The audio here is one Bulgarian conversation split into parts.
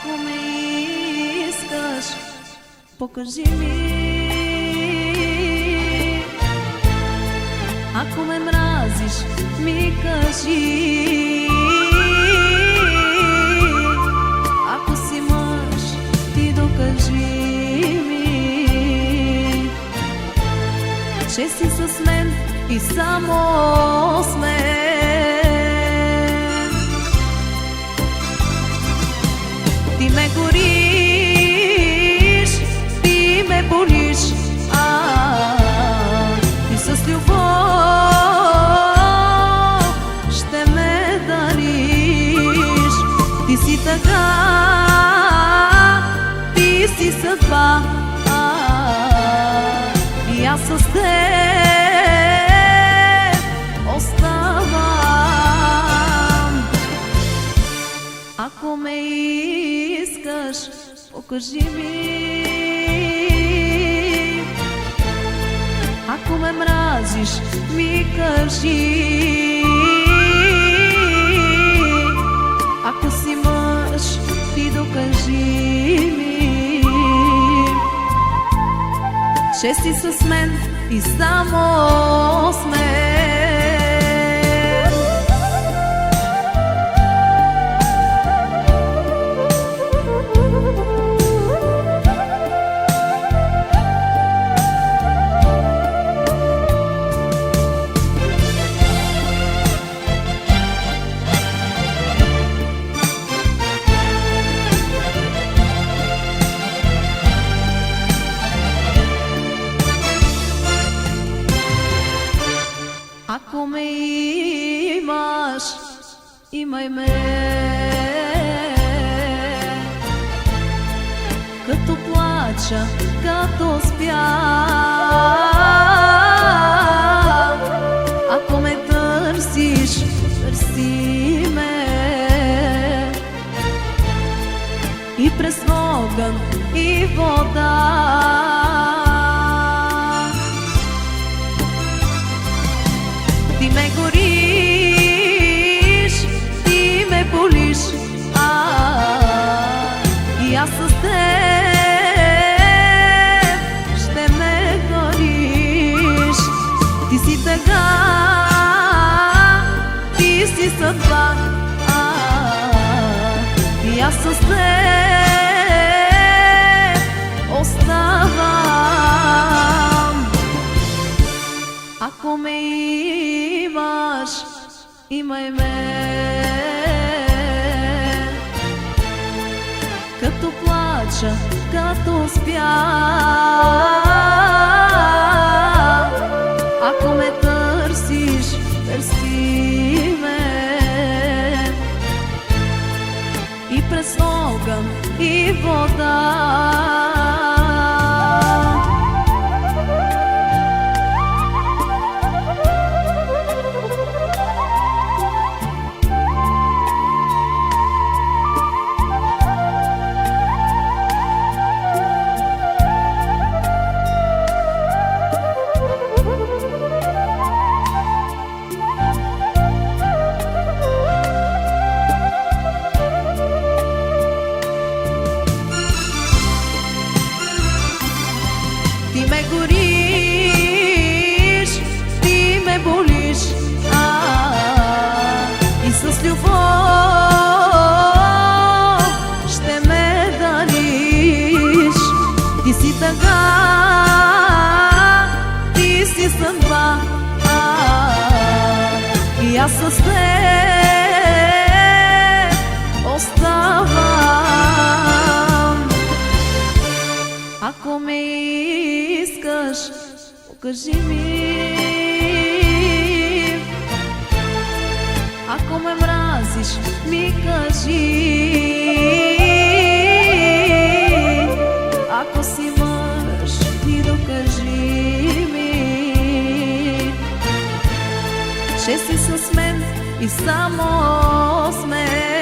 Ако ме искаш, покажи ми. Ако ме мразиш, ми кажи. Ако си мъж, ти докажи ми, че си с мен и само с мен. Ти ме гориш, ти ме болиш, ти с любов ще ме дариш. Ти си така, ти си съдба, и аз с теб оставам. Ако ме искаш, покажи ми. Ако ме мразиш, ми кажи. Ако си мъж, ти докажи ми, че си с мен и само с мен. Ако ме имаш, имай ме, като плача, като спя. Ако ме търсиш, търси ме, и през огън и вода. Ти ме гориш, ти ме болиш, и аз с теб ще ме гориш. Ти си тъга, ти си съдба, и аз с теб оставам. Ако ме имаш, имай ме, като плача, като спя. Ако ме търсиш, търси ме, и през огън и вода. Ти ме гориш, ти ме болиш, и с любов ще ме дариш. Ти си тъга, ти си съдба, и аз с теб оставам. Ако ме искаш, покажи ми. Ако ме мразиш, ми кажи. Ако си мъж, ти докажи ми, че си с мен и само с мен.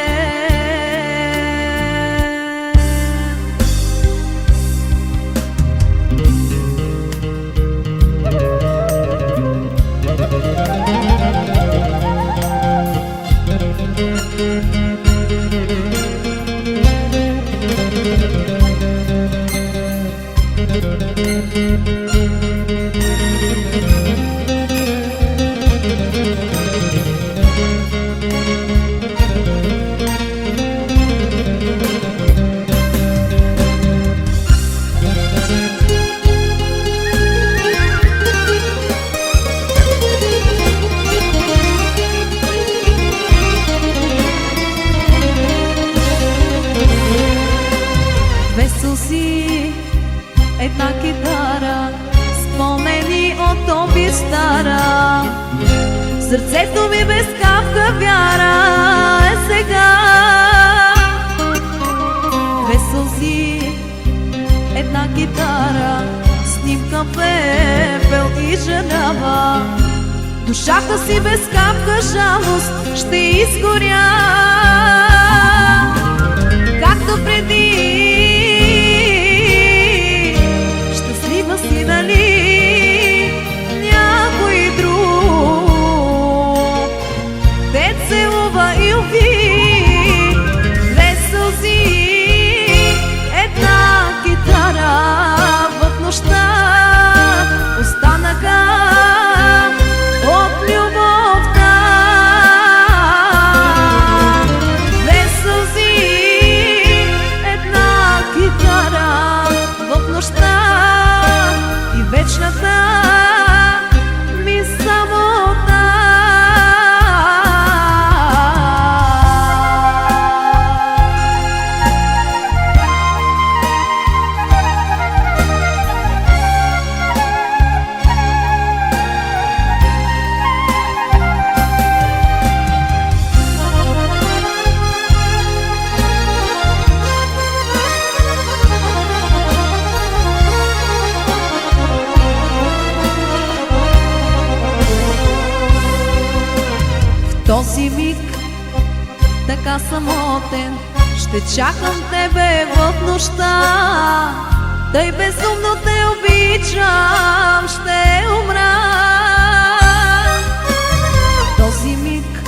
Сърцето ми без капка вяра е сега. Две сълзи, една китара, снимка пепел и женава. Душата си без капка жалост ще изгоря, както преди. Щастлива си, нали, някой друг те целува и уви. Две сълзи, една китара в нощта останаха от любовта. Две сълзи, една китара в нощта и вечната ми самота. Този миг, така самотен, ще чакам тебе в нощта. Тъй безумно те обичам, ще умра. Този миг,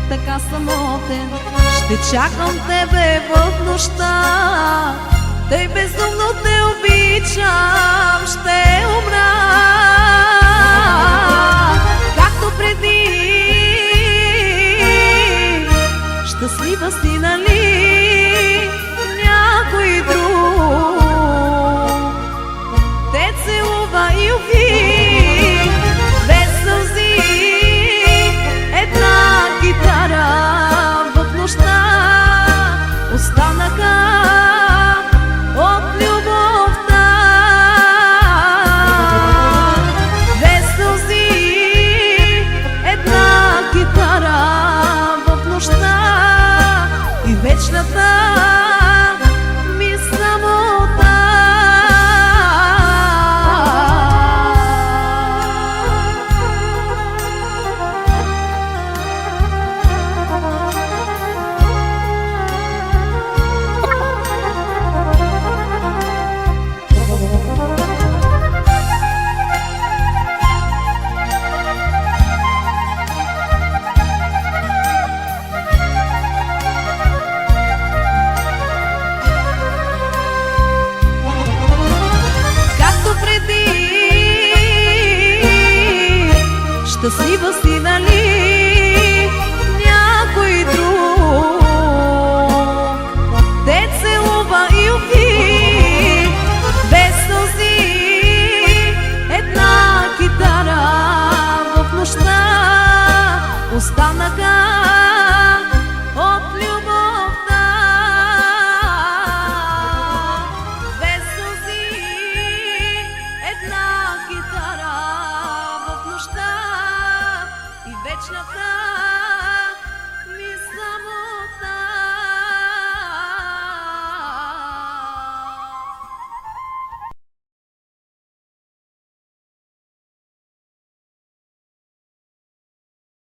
така самотен, ще чакам тебе в нощта. Тъй безумно те обичам, ще умра. Както преди. Щастлива си, нали, някой друг те целува и уви. Две сълзи, една китара в нощта останаха от любовта. Две сълзи, една китара в нощта и вечната ми самота. Щастлива си, нали,